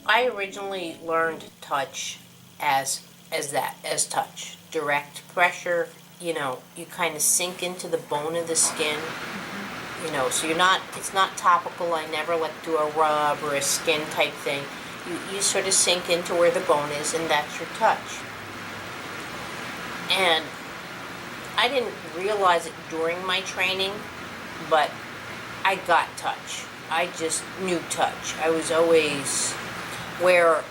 I originally learned touch as touch. Direct pressure, you kind of sink into the bone of the skin, so it's not topical. I never like do a rub or a skin type thing. You sort of sink into where the bone is, and that's your touch. And I didn't realize it during my training, but I got touch. I just knew touch. I was always where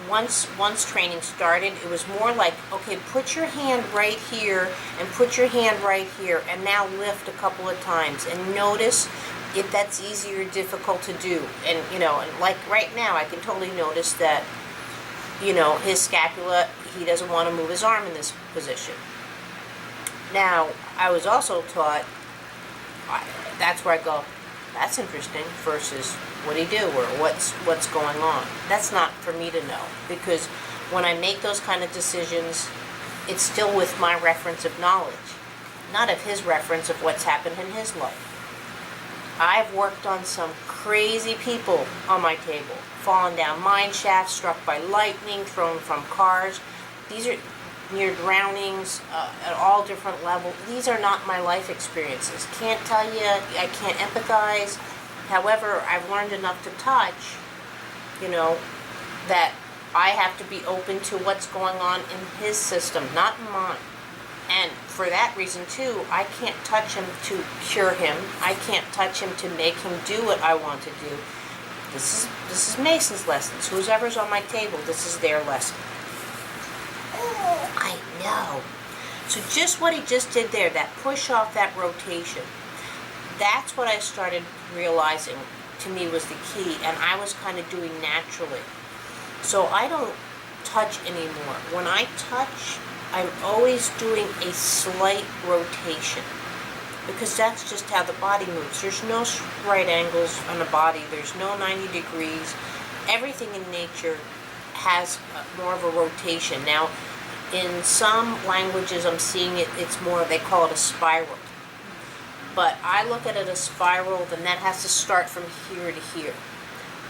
once training started, it was more like, okay, put your hand right here and put your hand right here, and now lift a couple of times and notice if that's easy or difficult to do. And and like right now, I can totally notice that his scapula, he doesn't want to move his arm in this position. Now, I was also taught, that's where I go, that's interesting, versus what do you do, or what's going on. That's not for me to know, because when I make those kind of decisions, it's still with my reference of knowledge, not of his reference of what's happened in his life. I've worked on some crazy people on my table, fallen down mine shafts, struck by lightning, thrown from cars. These are near drownings at all different levels. These are not my life experiences. Can't tell you, I can't empathize. However, I've learned enough to touch, that I have to be open to what's going on in his system, not in mine. And for that reason, too, I can't touch him to cure him. I can't touch him to make him do what I want to do. This is Mason's lessons. Whoever's on my table, this is their lesson. I know. So just what he just did there, that push off, that rotation, that's what I started realizing to me was the key, and I was kind of doing naturally. So I don't touch anymore. When I touch, I'm always doing a slight rotation, because that's just how the body moves. There's no right angles on the body. There's no 90 degrees. Everything in nature has more of a rotation. Now, in some languages I'm seeing it's more, they call it a spiral. But I look at it as spiral, then that has to start from here to here.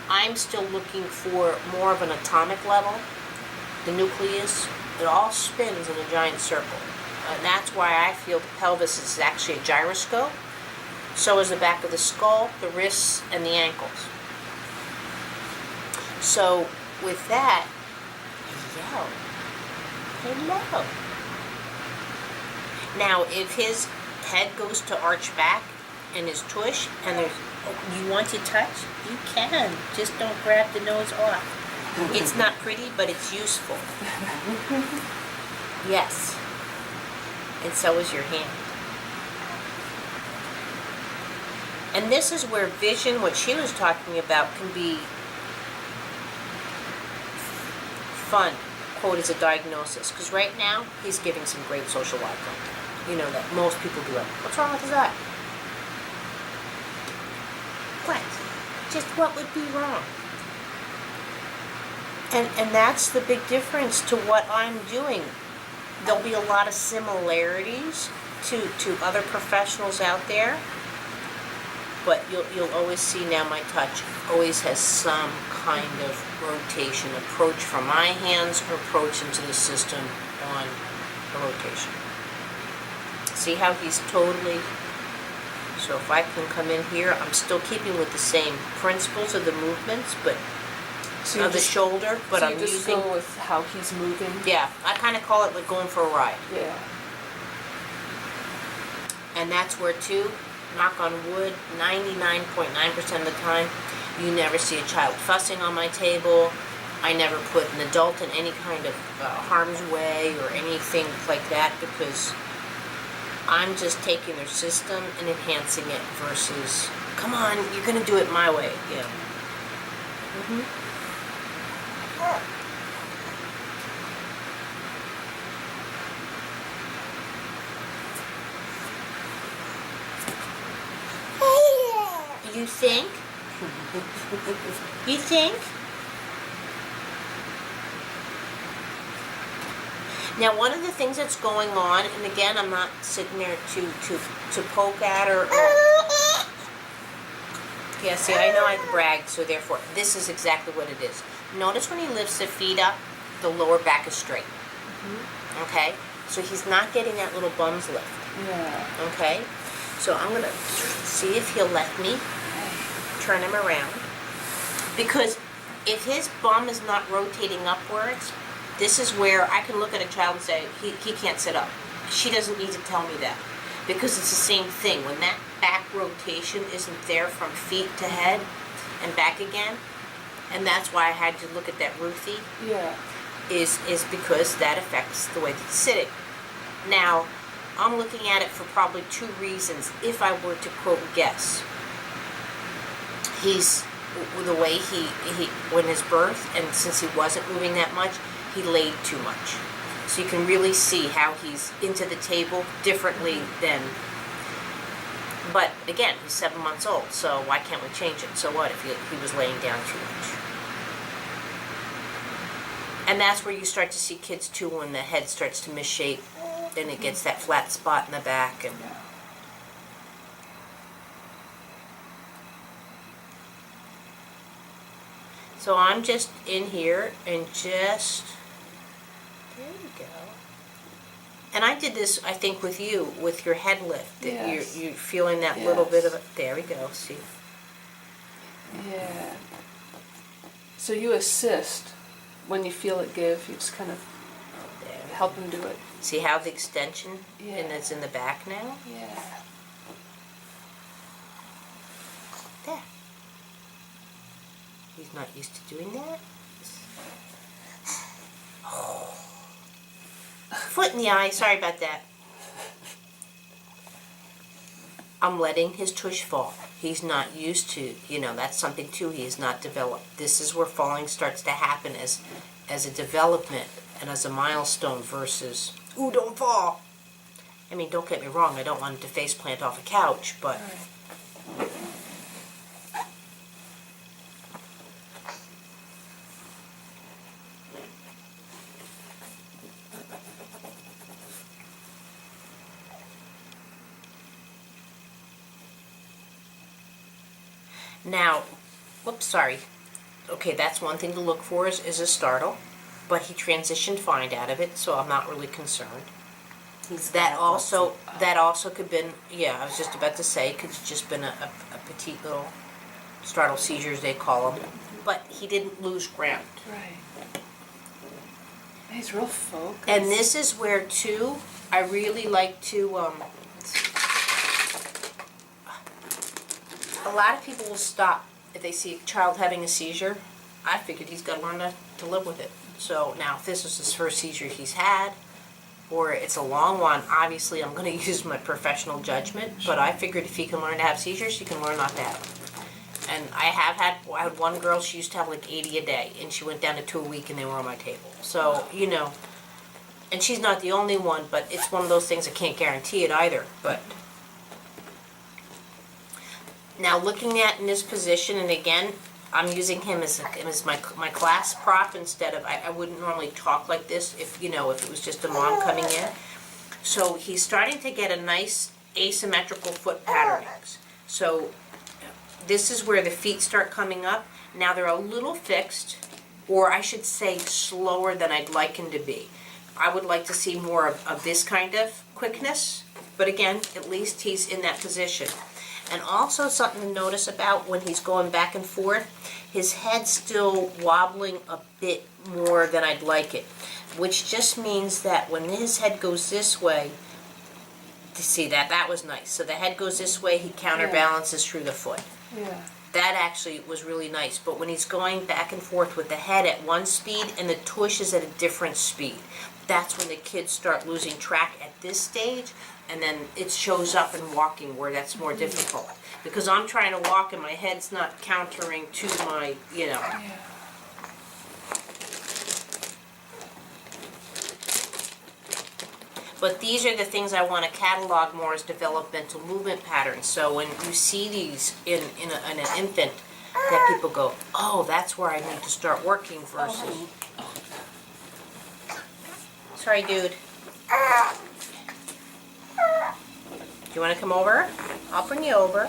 I'm still looking for more of an atomic level. The nucleus, it all spins in a giant circle. And that's why I feel the pelvis is actually a gyroscope. So is the back of the skull, the wrists, and the ankles. So with that, hello. Now, if his head goes to arch back and his tush, and you want to touch, you can. Just don't grab the nose off. It's not pretty, but it's useful. Yes. And so is your hand. And this is where vision, what she was talking about, can be fun, quote, as a diagnosis. Because right now, he's giving some great social eye contact. You know that most people do it. What's wrong with his eye? What? Just what would be wrong? And that's the big difference to what I'm doing. There'll be a lot of similarities to other professionals out there, but you'll always see now my touch always has some kind of rotation, approach from my hands or approach into the system on a rotation. See how he's totally, so if I can come in here, I'm still keeping with the same principles of the movements, but so of the shoulder, but I'm just using, go with how he's moving. Yeah, I kind of call it like going for a ride. Yeah. And that's where, too, knock on wood, 99.9% of the time, you never see a child fussing on my table. I never put an adult in any kind of harm's way or anything like that, because I'm just taking their system and enhancing it versus, come on, you're going to do it my way. Yeah. You think? You think? Now, one of the things that's going on, and again, I'm not sitting there to poke at her. Yeah, see, I know I brag, so therefore, this is exactly what it is. Notice when he lifts the feet up, the lower back is straight. Okay? So he's not getting that little bum's lift. Yeah. Okay? So I'm going to see if he'll let me turn him around. Because if his bum is not rotating upwards, this is where I can look at a child and say, he can't sit up. She doesn't need to tell me that. Because it's the same thing. When that back rotation isn't there from feet to head and back again, and that's why I had to look at that Ruthie, Yeah. is because that affects the way that he's sitting. Now, I'm looking at it for probably two reasons. If I were to quote guess, he's the way he when his birth, and since he wasn't moving that much, he laid too much. So you can really see how he's into the table differently than. But again, he's 7 months old, so why can't we change it? So what if he was laying down too much? And that's where you start to see kids too, when the head starts to misshape, and it gets that flat spot in the back. And so I'm just in here and just, there you go. And I did this, I think, with you, with your head lift. That Yes. you're feeling that little bit Yes. of, there we go, see. Yeah. So you assist when you feel it give. You just kind of There. help him do it. See how the extension, Yeah. and it's in the back now? Yeah. There. He's not used to doing that. Oh. Foot in the eye, sorry about that. I'm letting his tush fall. He's not used to, that's something too he has not developed. This is where falling starts to happen as a development and as a milestone versus, ooh, don't fall. I mean, don't get me wrong, I don't want him to face plant off a couch, but now, whoops, sorry. Okay, that's one thing to look for is a startle, but he transitioned fine out of it, so I'm not really concerned. That also could have been, I was just about to say, could have just been a petite little startle seizures, they call them. But he didn't lose ground. Right. He's real focused. And this is where, too, I really like to, a lot of people will stop if they see a child having a seizure. I figured he's got to learn to live with it. So now, if this is his first seizure he's had, or it's a long one, obviously I'm going to use my professional judgment, but I figured if he can learn to have seizures, he can learn not to have them. And I had one girl, she used to have like 80 a day, and she went down to 2 a week, and they were on my table. So, and she's not the only one, but it's one of those things I can't guarantee it either. But now looking at in this position, and again, I'm using him as my class prop instead of, I wouldn't normally talk like this if it was just a mom coming in. So he's starting to get a nice asymmetrical foot patternings. So this is where the feet start coming up. Now they're a little fixed, or I should say slower than I'd like him to be. I would like to see more of this kind of quickness, but again, at least he's in that position. And also something to notice about when he's going back and forth, his head's still wobbling a bit more than I'd like it, which just means that when his head goes this way, to see that was nice. So the head goes this way, he counterbalances through the foot. Yeah. That actually was really nice. But when he's going back and forth with the head at one speed and the tush is at a different speed, that's when the kids start losing track at this stage, and then it shows up in walking where that's more difficult. Because I'm trying to walk and my head's not countering to my, Yeah. But these are the things I want to catalog more as developmental movement patterns. So when you see these in an infant, that people go, oh, that's where I need to start working versus. Sorry, dude. Do you want to come over? I'll bring you over.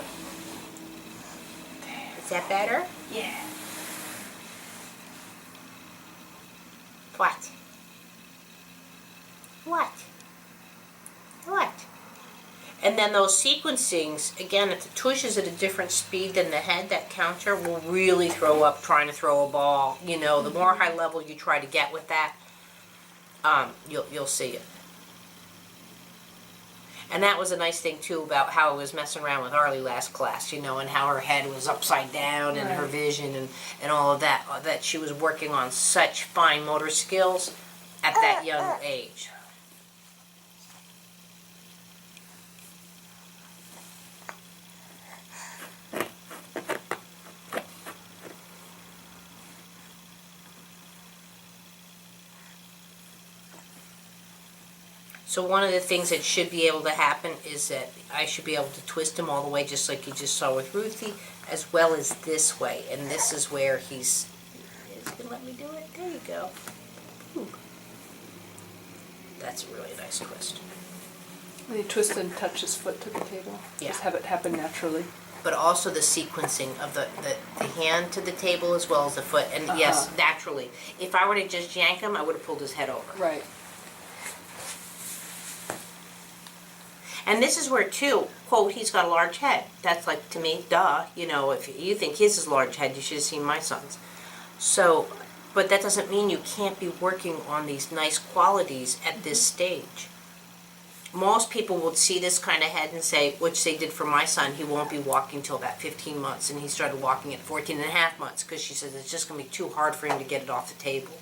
Damn. that better? Yeah. What? What? What? And then those sequencings, again, if the tush is at a different speed than the head, that counter will really throw up trying to throw a ball. You know, the more high level you try to get with that, you'll see it. And that was a nice thing too about how I was messing around with Arlie last class, you know, and how her head was upside down and her vision and all of that, that she was working on such fine motor skills at that young age. So one of the things that should be able to happen is that I should be able to twist him all the way, just like you just saw with Ruthie, as well as this way. And this is where he's going to let me do it. There you go. Ooh. That's a really nice twist. When you twist and touch his foot to the table. Yeah. Just have it happen naturally. But also the sequencing of the hand to the table as well as the foot. And yes, naturally. If I were to just yank him, I would have pulled his head over. Right. And this is where, too, quote, he's got a large head. That's like, to me, duh. You know, if you think his is a large head, you should have seen my son's. So, but that doesn't mean you can't be working on these nice qualities at this stage. Most people would see this kind of head and say, which they did for my son, he won't be walking till about 15 months. And he started walking at 14 and a half months because she said it's just going to be too hard for him to get it off the table.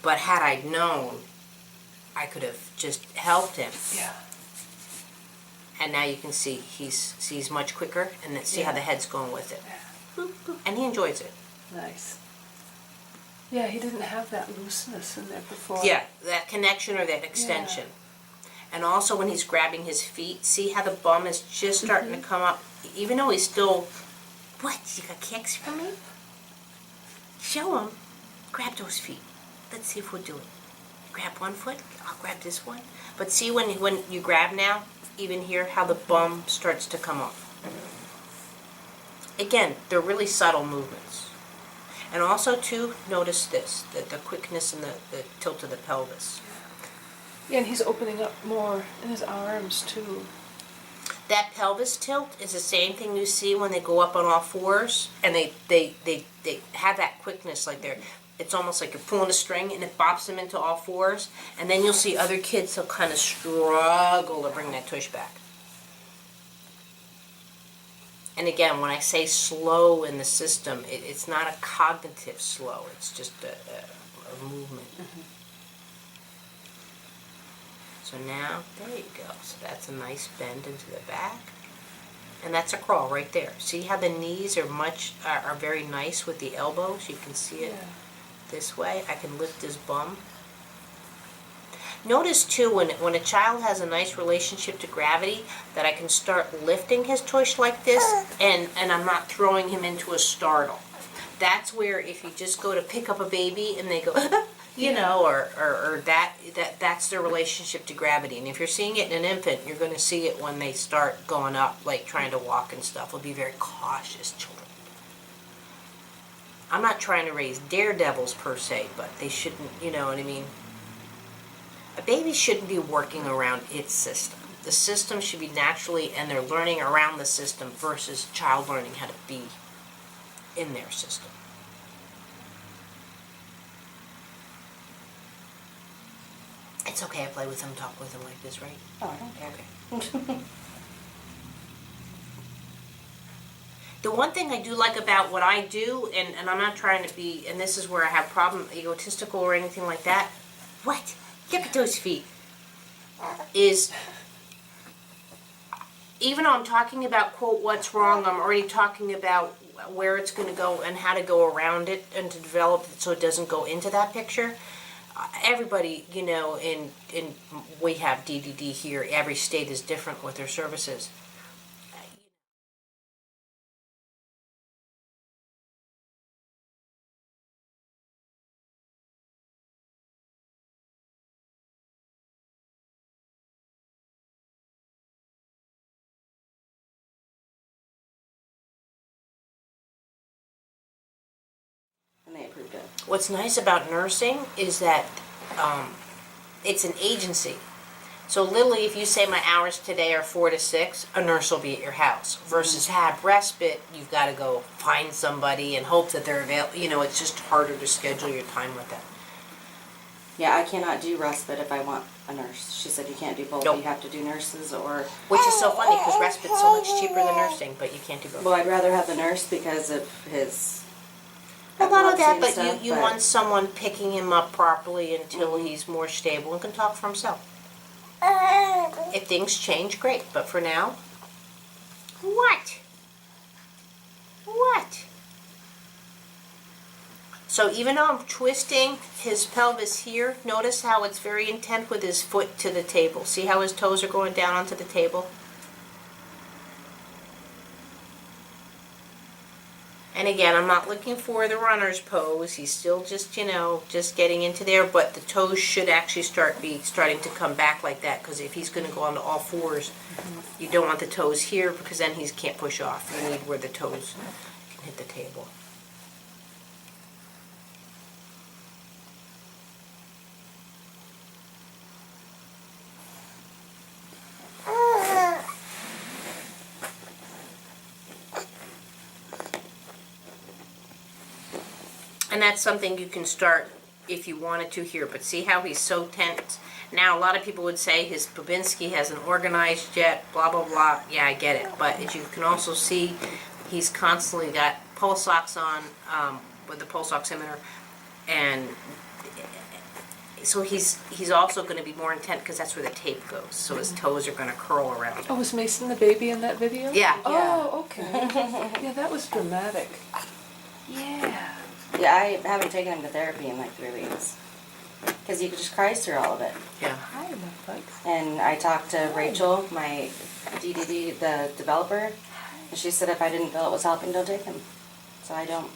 But had I known, I could have just helped him. Yeah. And now you can see he's much quicker, and then see how the head's going with it. Yeah. And he enjoys it. Nice. Yeah, he didn't have that looseness in there before. Yeah, that connection or that extension. Yeah. And also when he's grabbing his feet, see how the bum is just starting to come up, even though he's still, what, you got kicks for me? Show him. Grab those feet. Let's see if we'll do it. Grab one foot, I'll grab this one. But see when you grab now, even here, how the bum starts to come up. Again, they're really subtle movements. And also, too, notice this, the quickness and the tilt of the pelvis. Yeah, and he's opening up more in his arms, too. That pelvis tilt is the same thing you see when they go up on all fours, and they have that quickness, like it's almost like you're pulling a string and it bops them into all fours, and then you'll see other kids who'll kind of struggle to bring that tush back. And again, when I say slow in the system, it's not a cognitive slow, it's just a movement. So now, there you go. So that's a nice bend into the back. And that's a crawl right there. See how the knees are very nice with the elbows? You can see it this way. I can lift his bum. Notice too, when a child has a nice relationship to gravity, that I can start lifting his tush like this, and I'm not throwing him into a startle. That's where if you just go to pick up a baby and they go, you know, or that's their relationship to gravity. And if you're seeing it in an infant, you're going to see it when they start going up, like trying to walk and stuff. We'll be very cautious children. I'm not trying to raise daredevils per se, but they shouldn't, you know what I mean? A baby shouldn't be working around its system. The system should be naturally, and they're learning around the system versus child learning how to be in their system. It's okay, I play with them, talk with them like this, right? Oh, I don't care. Okay. The one thing I do like about what I do, and I'm not trying to be, and this is where I have problem egotistical or anything like that. What? Look at those feet. Is, even though I'm talking about, quote, what's wrong, I'm already talking about where it's going to go and how to go around it and to develop it so it doesn't go into that picture. Everybody, you know, we have DDD here. Every state is different with their services. What's nice about nursing is that it's an agency. So literally, if you say my hours today are 4 to 6, a nurse will be at your house. Versus have respite, you've got to go find somebody and hope that they're available. You know, it's just harder to schedule your time with them. Yeah, I cannot do respite if I want a nurse. She said you can't do both. Nope. You have to do nurses or... Which is so funny because respite's so much cheaper than nursing, but you can't do both. Well, I'd rather have the nurse because of his... Well, not only that, epilepsy but and stuff, you want someone picking him up properly until he's more stable and can talk for himself. If things change, great. But for now, what? What? So even though I'm twisting his pelvis here, notice how it's very intent with his foot to the table. See how his toes are going down onto the table? And again, I'm not looking for the runner's pose. He's still just, you know, just getting into there. But the toes should actually starting to come back like that. Because if he's going to go onto all fours, you don't want the toes here because then he can't push off. You need where the toes can hit the table. And that's something you can start if you wanted to here. But see how he's so tense? Now, a lot of people would say his Babinski hasn't organized yet, blah, blah, blah. Yeah, I get it. But as you can also see, he's constantly got pulse ox on with the pulse oximeter. And so he's also going to be more intent because that's where the tape goes. So his toes are going to curl around. Oh, was Mason the baby in that video? Yeah. Oh, okay. Yeah, that was dramatic. Yeah. Yeah, I haven't taken him to therapy in like 3 weeks. Because he just cries through all of it. Yeah. Hi, love bugs. And I talked to Rachel, my DDD, the developer, and she said if I didn't feel it was helping, don't take him. So I don't.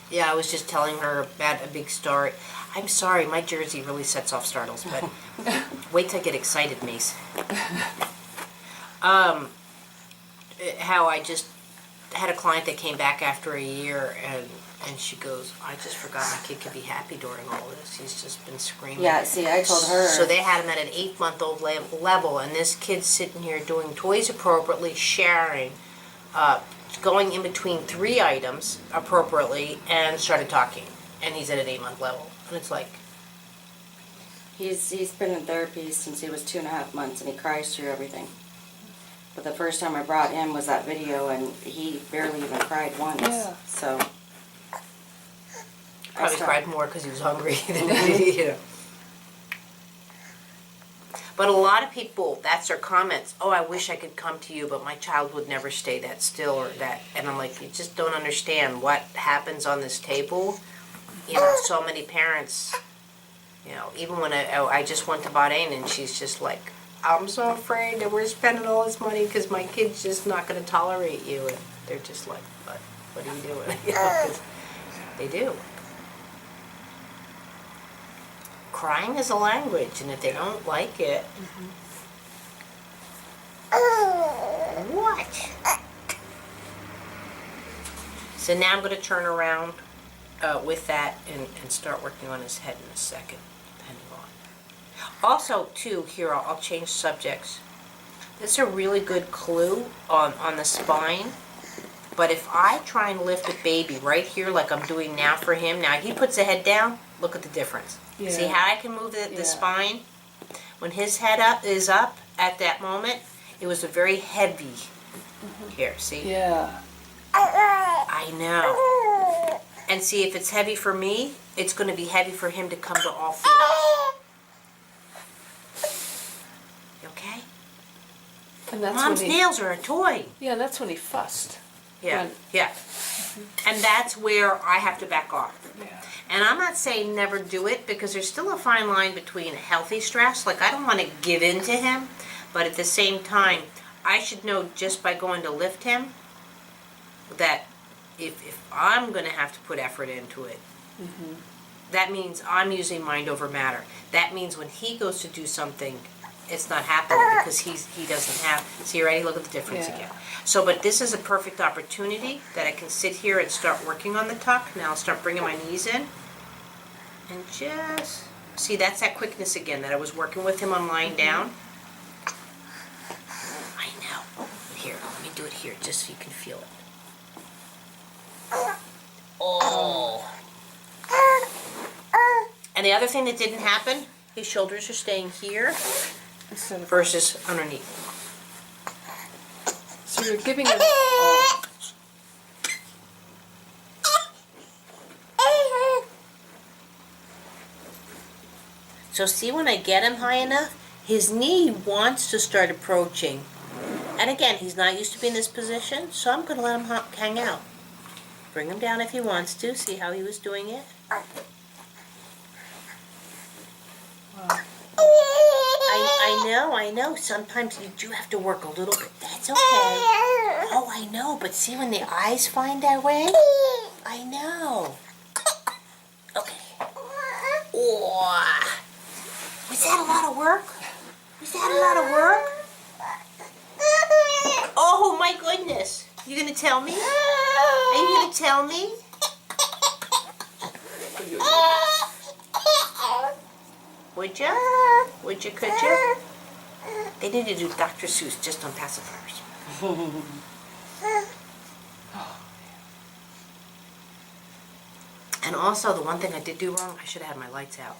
Yeah, I was just telling her about a big start. I'm sorry, my jersey really sets off startles, but wait till I get excited, Mace. How I just had a client that came back after a year and she goes, I just forgot my kid could be happy during all this. He's just been screaming. Yeah, see, I told her. So they had him at an 8-month-old level, and this kid's sitting here doing toys appropriately, sharing, going in between 3 items appropriately, and started talking. And he's at an 8-month level. And it's like... He's been in therapy since he was 2.5 months, and he cries through everything. But the first time I brought him was that video, and he barely even cried once. Yeah. So... Probably cried more because he was hungry than you know. But a lot of people, that's their comments. Oh, I wish I could come to you, but my child would never stay that still or that. And I'm like, you just don't understand what happens on this table. You know, so many parents, you know, even when I just went to Bahrain and she's just like, I'm so afraid that we're spending all this money because my kid's just not going to tolerate you. And they're just like, what are you doing? You know, 'cause they do. Crying is a language, and if they don't like it, what? So now I'm going to turn around with that and start working on his head in a second, depending on. Also, too, here I'll change subjects. This is a really good clue on the spine. But if I try and lift a baby right here, like I'm doing now for him, now he puts the head down. Look at the difference. Yeah. See how I can move the Yeah. spine? When his head is up at that moment, it was a very heavy. Here, see? Yeah. I know. And see, if it's heavy for me, it's going to be heavy for him to come to all fours. You okay? And that's Mom's when he, nails are a toy. yeah, and that's when he fussed. Yeah, When- yeah. And that's where I have to back off. Yeah. And I'm not saying never do it, because there's still a fine line between healthy stress. Like, I don't want to give in to him, but at the same time, I should know just by going to lift him that if I'm going to have to put effort into it, that means I'm using mind over matter. That means when he goes to do something, it's not happening because he doesn't have, see, already look at the difference Yeah. again. So, but this is a perfect opportunity that I can sit here and start working on the tuck. Now I'll start bringing my knees in. And just, see, that's that quickness again that I was working with him on lying down. I know. Here, let me do it here just so you can feel it. Oh. And the other thing that didn't happen, his shoulders are staying here Instead of, versus underneath. so you're giving him. Oh, So see, when I get him high enough, his knee wants to start approaching. And again, he's not used to being in this position, so I'm going to let him hang out. Bring him down if he wants to. See how he was doing it? wow. I know. Sometimes you do have to work a little bit. That's okay. Oh, I know. But see, when the eyes find their way? I know. Okay. Oh. Was that a lot of work? Was that a lot of work? Oh, my goodness. You gonna tell me? Are you gonna tell me? Would ya? Would ya, could ya? They need to do Dr. Seuss just on pacifiers. And also, the one thing I did do wrong, I should have had my lights out.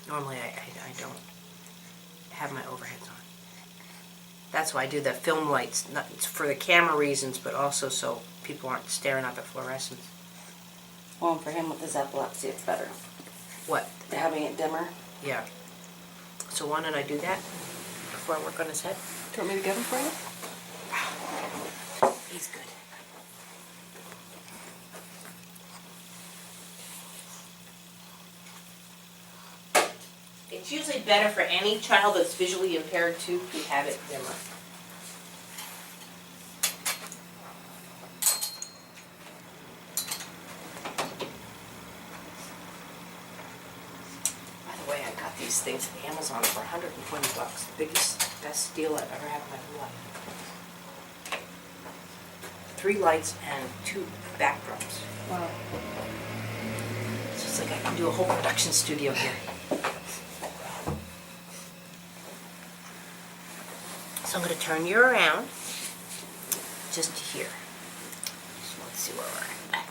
Normally, I don't have my overheads on. That's why I do the film lights, not for the camera reasons, but also so people aren't staring at the fluorescence. Well, for him with his epilepsy, it's better. What? Having it dimmer. Yeah. So why don't I do that before I work on his head? Do you want me to get him for you? He's good. It's usually better for any child that's visually impaired too to have it dimmer. By the way, I got these things at Amazon for $120. The biggest, best deal I've ever had in my life. 3 lights and 2 backdrops. Wow. So it's like I can do a whole production studio here. So I'm going to turn you around just to here. So let's see where we're at.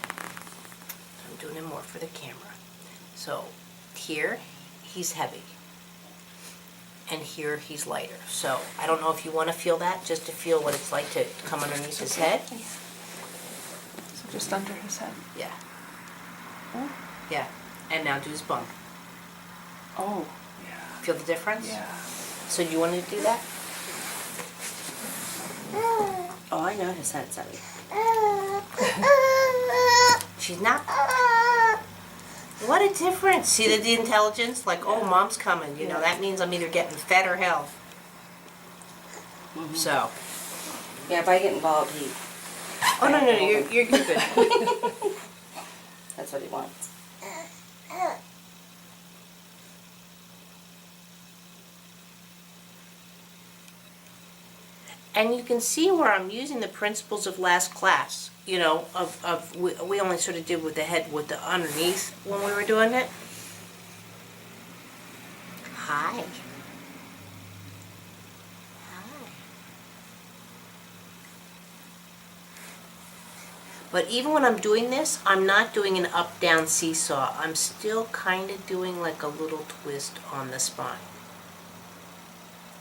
I'm doing it more for the camera. So here, he's heavy. And here, he's lighter. So I don't know if you want to feel that, just to feel what it's like to come underneath his head. So just under his head. Yeah. Oh. Yeah. And now do his bump. Oh, yeah. Feel the difference? Yeah. So you want to do that? Oh, I know his head's heavy. She's not. What a difference. See the intelligence? Like, oh, mom's coming. You know, that means I'm either getting fed or held. Mm-hmm. So. Yeah, if I get involved, he... Oh, no, you're good. That's what he wants. And you can see where I'm using the principles of last class. You know, we only sort of did with the head with the underneath when we were doing it. Hi. But even when I'm doing this, I'm not doing an up-down seesaw. I'm still kind of doing like a little twist on the spine.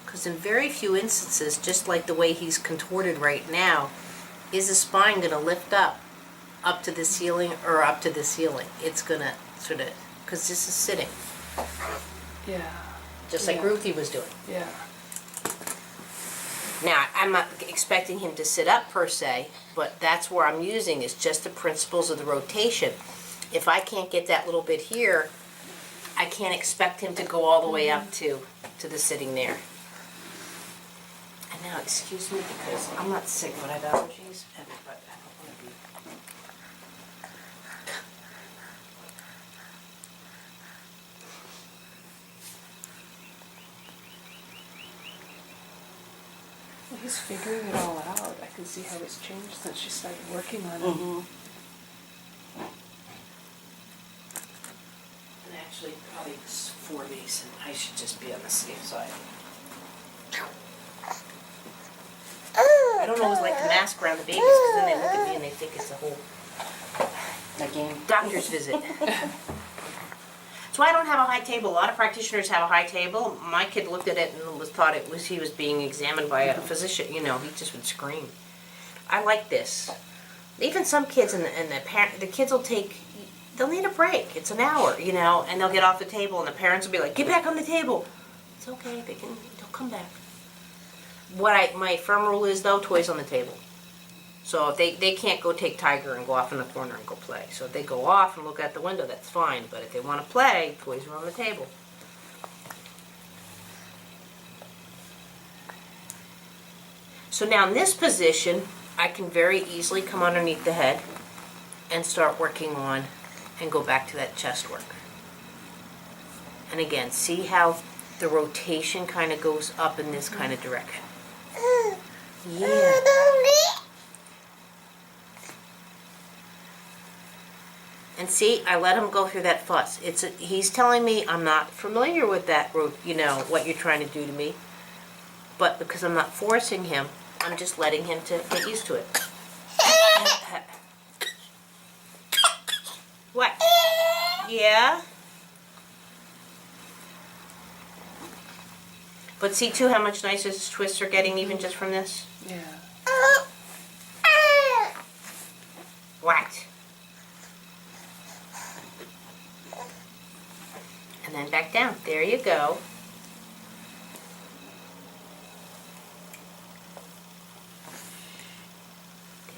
Because in very few instances, just like the way he's contorted right now, is the spine going to lift up to the ceiling or up to the ceiling. It's going to sort of, because this is sitting, Yeah. just like Yeah. Ruthie was doing. Yeah. Now, I'm not expecting him to sit up per se, but that's where I'm using is just the principles of the rotation. If I can't get that little bit here, I can't expect him to go all the way up to the sitting there. And now, excuse me, because I'm not sick, but I have allergies, but I don't want to be. He's figuring it all out. I can see how it's changed since she started working on it. Mm-hmm. And actually, probably it's 4 days, and I should just be on the safe side. I don't always like to mask around the babies, because then they look at me and they think it's a whole Again. doctor's visit. So I don't have a high table. A lot of practitioners have a high table. My kid looked at it and thought he was being examined by a physician. You know, he just would scream. I like this. Even some kids and the kids will they'll need a break. It's an hour, you know, and they'll get off the table and the parents will be like, "Get back on the table." It's okay. They'll come back. My firm rule is though, toys on the table. So if they can't go take Tiger and go off in the corner and go play. So if they go off and look out the window, that's fine. But if they want to play, toys are on the table. So now in this position, I can very easily come underneath the head and start working on and go back to that chest work. And again, see how the rotation kind of goes up in this kind of direction. Yeah. And see, I let him go through that fuss. He's telling me I'm not familiar with that, you know, what you're trying to do to me. But because I'm not forcing him, I'm just letting him to get used to it. What? Yeah? But see, too, how much nicer his twists are getting even just from this? Yeah. What? And then back down. There you go.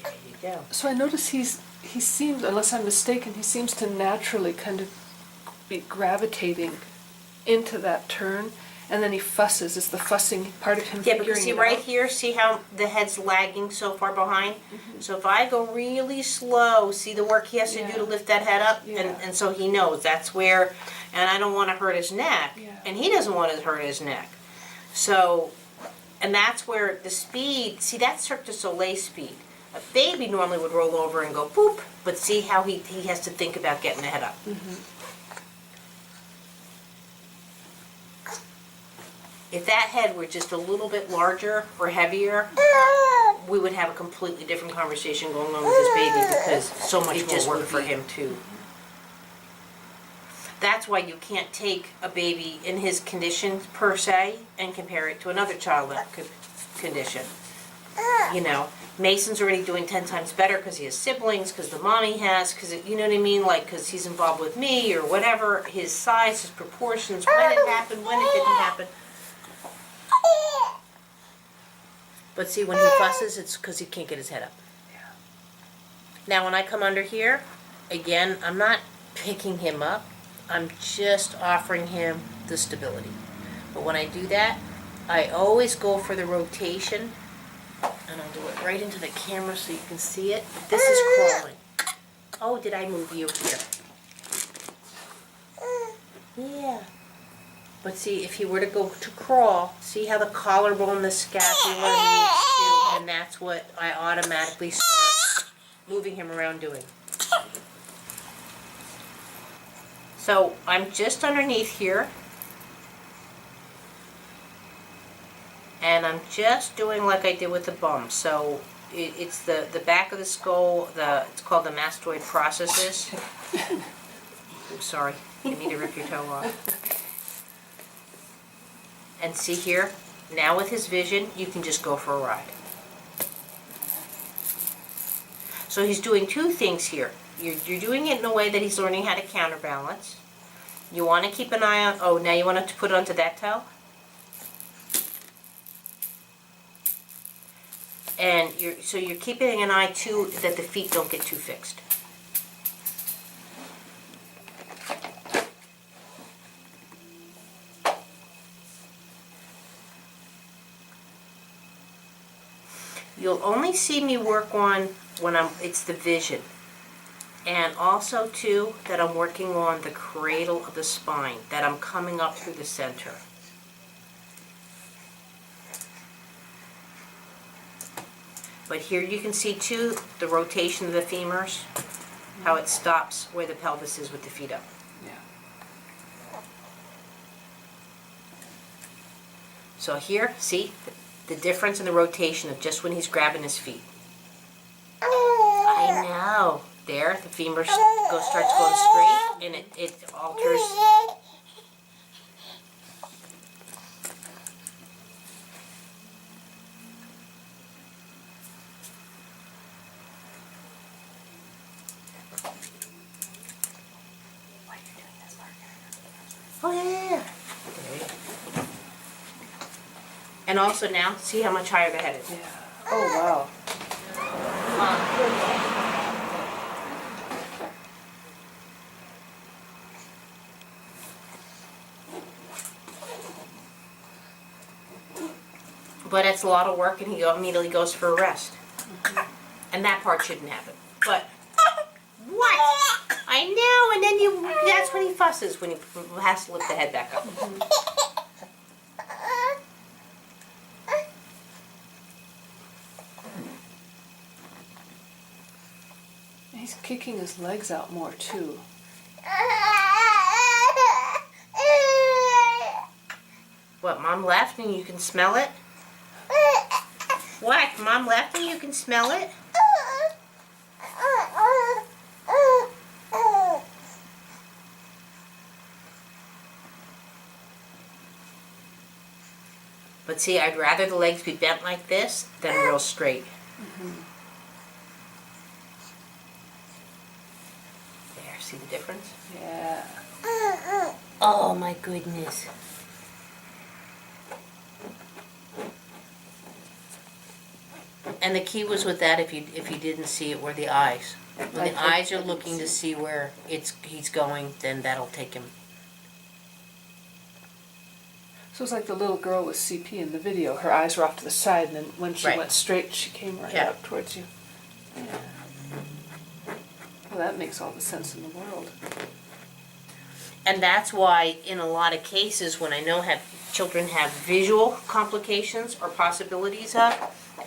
There you go. So I notice he seems, unless I'm mistaken, he seems to naturally kind of be gravitating into that turn, and then he fusses. Is the fussing part of him Yeah, figuring because see it right out? here, see how the head's lagging so far behind? So if I go really slow, see the work he has to do Yeah. to lift that head up? Yeah. And so he knows that's where, and I don't want to hurt his neck, Yeah. and he doesn't want to hurt his neck. So, and that's where the speed, see that's Cirque du Soleil speed. A baby normally would roll over and go poop, but see how he has to think about getting the head up. If that head were just a little bit larger or heavier, we would have a completely different conversation going on with this baby because so much more work for him too. That's why you can't take a baby in his condition per se and compare it to another child condition. You know, Mason's already doing 10 times better because he has siblings, because the mommy has, because you know what I mean, like because he's involved with me or whatever. His size, his proportions, when it happened, when it didn't happen. But see, when he fusses, it's because he can't get his head up. Now, when I come under here, again, I'm not picking him up. I'm just offering him the stability. But when I do that, I always go for the rotation, and I'll do it right into the camera so you can see it. This is crawling. Oh, did I move you here? Yeah. But see, if he were to go to crawl, see how the collarbone, the scapula needs to, and that's what I automatically start moving him around doing. So I'm just underneath here, and I'm just doing like I did with the bum. So it's the back of the skull, it's called the mastoid processes. I'm sorry, you need to rip your toe off. And see here, now with his vision, you can just go for a ride. So he's doing two things here. You're doing it in a way that he's learning how to counterbalance. You want to keep an eye on, oh, now you want to put it onto that toe? And you're keeping an eye too that the feet don't get too fixed. You'll only see me work on when it's the vision. And also too, that I'm working on the cradle of the spine, that I'm coming up through the center. But here you can see too, the rotation of the femurs, how it stops where the pelvis is with the feet up. Yeah. So here, see, the difference in the rotation of just when he's grabbing his feet. I know. There, the femur starts going straight, and it alters. Oh, yeah. And also now, see how much higher the head is. Yeah. Oh, wow. But it's a lot of work, and he immediately goes for a rest. And that part shouldn't happen. But what? I know. And then that's when he fusses, when he has to lift the head back up. He's kicking his legs out more too. What, Mom left and you can smell it? What? Mom left and you can smell it? But see, I'd rather the legs be bent like this than real straight. There, see the difference? Yeah. Oh my goodness. And the key was with that, if you didn't see it, were the eyes. When the eyes are looking to see where he's going, then that'll take him. So it's like the little girl with CP in the video. Her eyes were off to the side, and then when she Right. went straight, she came right Yeah. up towards you. Yeah. Well, that makes all the sense in the world. And that's why in a lot of cases when I know children have visual complications or possibilities of,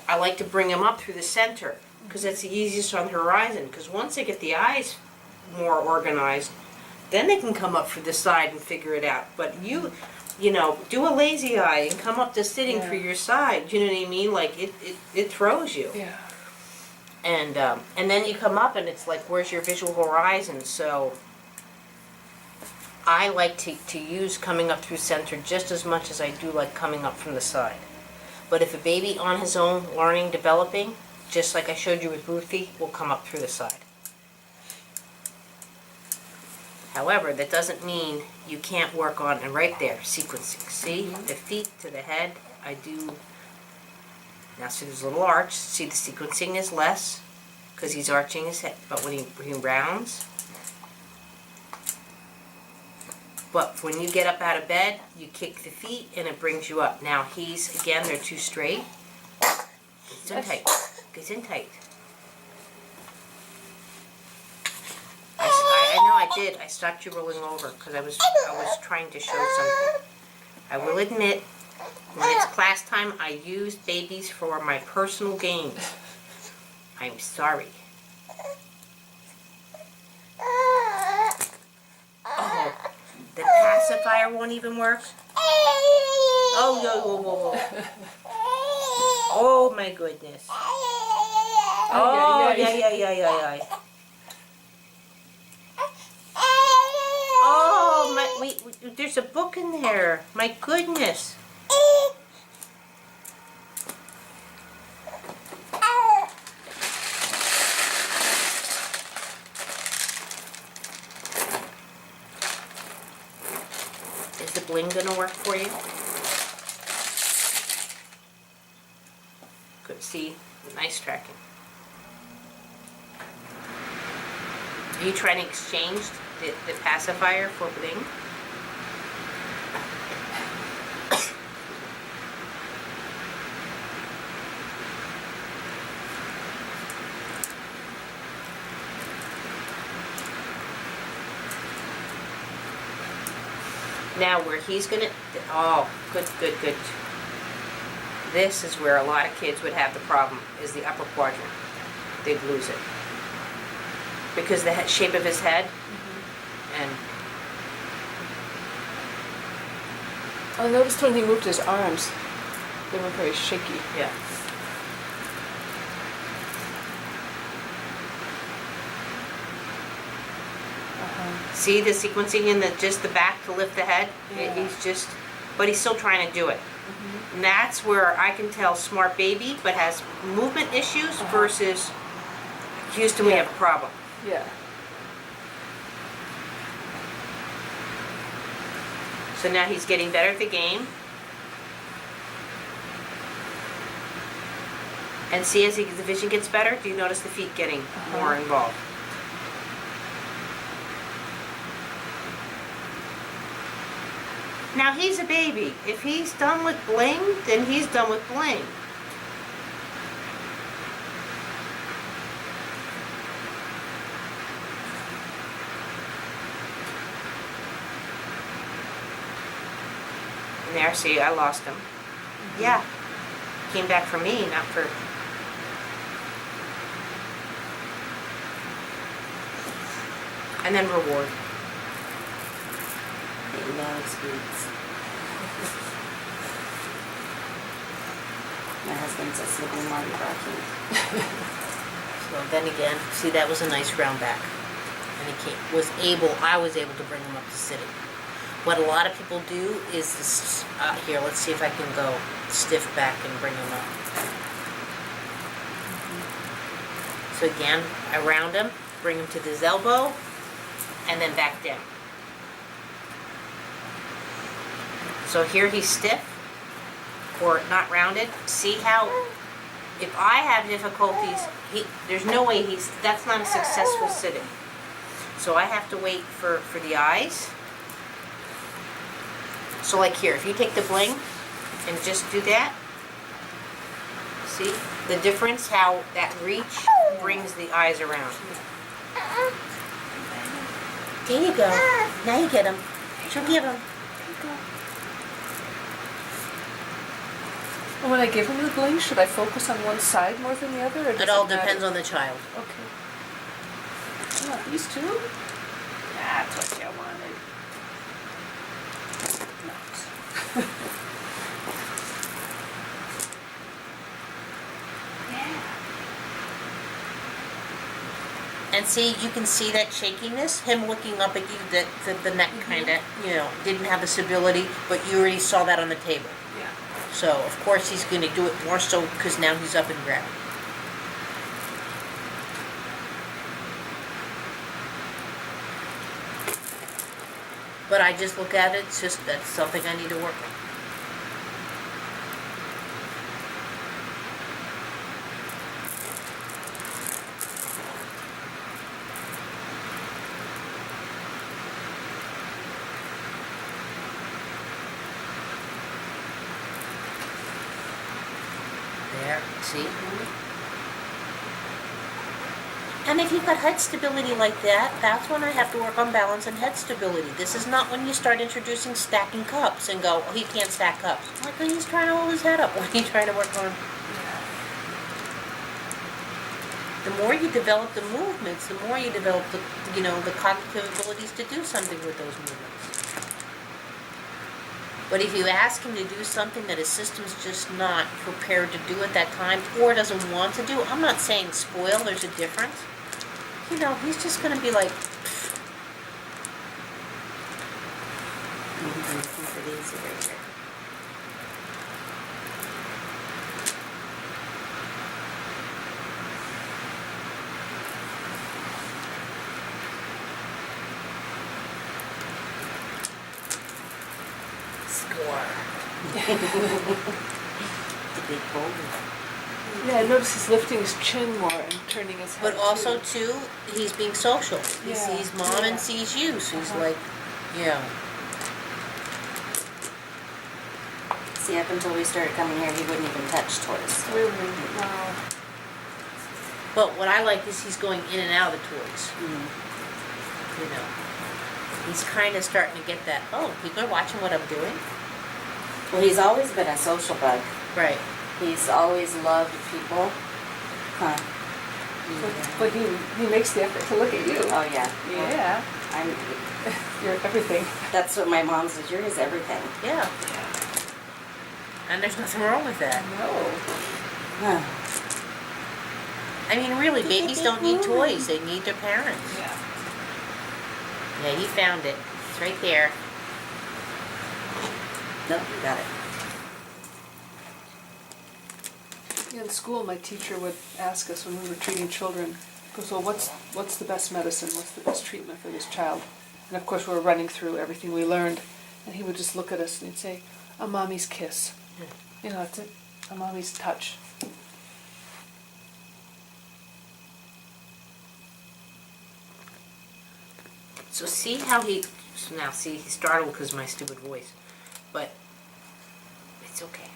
I like to bring them up through the center because that's the easiest on the horizon, because once they get the eyes more organized, then they can come up for the side and figure it out. But you know, do a lazy eye and come up to sitting for your side. You know what I mean? Like it throws you. Yeah. And then you come up and it's like, where's your visual horizon? So I like to use coming up through center just as much as I do like coming up from the side. But if a baby on his own, learning, developing, just like I showed you with Ruthie, will come up through the side. However, that doesn't mean you can't work on, and right there, sequencing. See, the feet to the head, I do. Now see there's a little arch. See the sequencing is less because he's arching his head. But when he rounds, but when you get up out of bed, you kick the feet and it brings you up. Now again, they're too straight. Gets in tight. Gets in tight. I know I did. I stopped you rolling over because I was trying to show something. I will admit, when it's class time, I use babies for my personal gain. I'm sorry. Oh, the pacifier won't even work? Oh, whoa, whoa, whoa. Oh, my goodness. Oh, yeah. Oh, there's a book in there. My goodness. Is the bling gonna work for you? Good, see, nice tracking. Are you trying to exchange the pacifier for bling? Now where he's gonna, oh, good. This is where a lot of kids would have the problem, is the upper quadrant. They'd lose it. Because the shape of his head, and I noticed when he moved his arms, they were very shaky. yeah. See the sequencing in just the back to lift the head? Yeah. He's just, but he's still trying to do it. And that's where I can tell smart baby, but has movement issues versus Houston, we Yeah. have a problem. Yeah. So now he's getting better at the game. And see, as the vision gets better, do you notice the feet getting more involved? Now he's a baby. If he's done with bling, then he's done with bling. And there, see, I lost him. Yeah. Came back for me, not for... And then reward. He loves sweets. My husband says sibling Marty Rocky. So then again, see, that was a nice round back. And I was able to bring him up to sitting. What a lot of people do is this, here, let's see if I can go stiff back and bring him up. So again, I round him, bring him to his elbow, and then back down. So here he's stiff, or not rounded. See how, if I have difficulties, there's no way that's not a successful sitting. So I have to wait for the eyes. So like here, if you take the bling and just do that, see the difference, how that reach brings the eyes around. There you go. Now you get him. She'll give him. And when I give him the bling, should I focus on one side more than the other? Or does It all matter? depends on the child. Okay. Oh, these two? That's what you wanted. Nice. Yeah. And see, you can see that shakiness, him looking up at you, the neck kind of, didn't have the stability, but you already saw that on the table. Yeah. So, of course, he's going to do it more so because now he's up and grab. But I just look at it, it's just, that's something I need to work on. There, see? And if you've got head stability like that, that's when I have to work on balance and head stability. This is not when you start introducing stacking cups and go, oh, he can't stack cups. Like, well, he's trying to hold his head up. What are you trying to work on? The more you develop the movements, the more you develop the, the cognitive abilities to do something with those movements. But if you ask him to do something that his system's just not prepared to do at that time or doesn't want to do, I'm not saying spoil, there's a difference. He's just going to be like, score. The big boulder. Yeah, I notice he's lifting his chin more and turning his head. But also, too. too, he's being social. He Yeah, sees mom yeah. and sees you, so he's like, yeah. See, up until we started coming here, he wouldn't even touch toys. Really? Wow. But what I like is he's going in and out of the toys. He's kind of starting to get that, oh, people are watching what I'm doing. Well, he's always been a social bug. Right. He's always loved people. Huh. But he makes the effort to look at you. Oh, yeah. Yeah. I'm, You're everything. that's what my mom says, you're his everything. Yeah. And there's nothing wrong with that. No. Huh. I mean, really, babies don't need toys. They need their parents. Yeah. Yeah, he found it. It's right there. Nope, you got it. In school, my teacher would ask us when we were treating children, goes, well, what's the best medicine? What's the best treatment for this child? And of course, we were running through everything we learned, and he would just look at us and he'd say, a mommy's kiss. You know, that's it. A mommy's touch. So see how he, so now see, he's startled because of my stupid voice. But it's okay.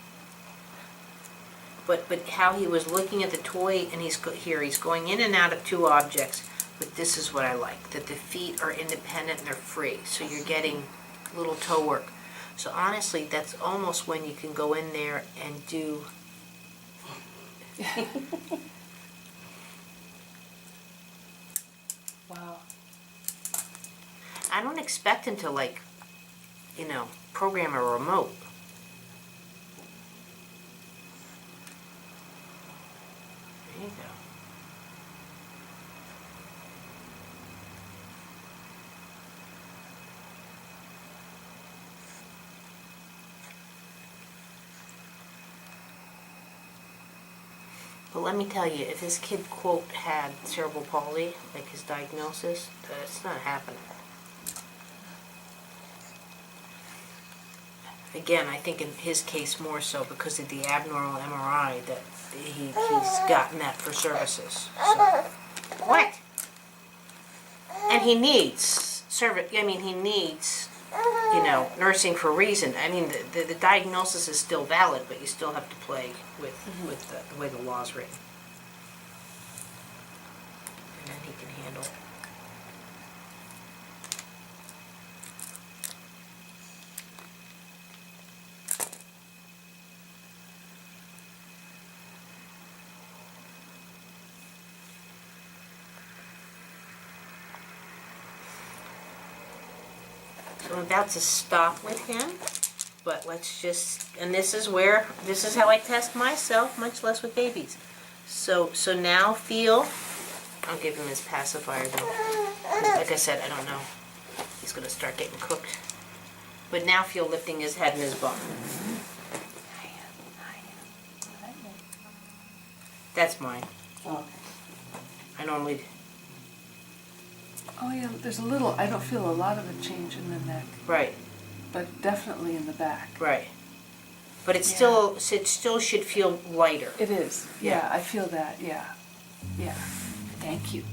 But how he was looking at the toy, and he's going in and out of two objects. But this is what I like, that the feet are independent and they're free. So you're getting little toe work. So honestly, that's almost when you can go in there and do. Wow. I don't expect him to, like, program a remote. There you go. But let me tell you, if this kid, quote, had cerebral palsy, like his diagnosis, that's not happening. Again, I think in his case more so because of the abnormal MRI that he's gotten that for services. So. What? And he needs he needs, nursing for a reason. I mean, the diagnosis is still valid, but you still have to play with the way the law's written. And then he can handle. So I'm about to stop with him, but let's just, and this is how I test myself, much less with babies. So now feel, I'll give him his pacifier though. Like I said, I don't know. He's gonna start getting cooked. But now feel lifting his head and his bum. That's mine. Oh, I normally, Oh yeah, there's a little, I don't feel a lot of a change in the neck, right, but definitely in the back. right. But it Yeah. still should feel lighter. It is. Yeah, Yeah. I feel that, yeah. Yeah. Thank you.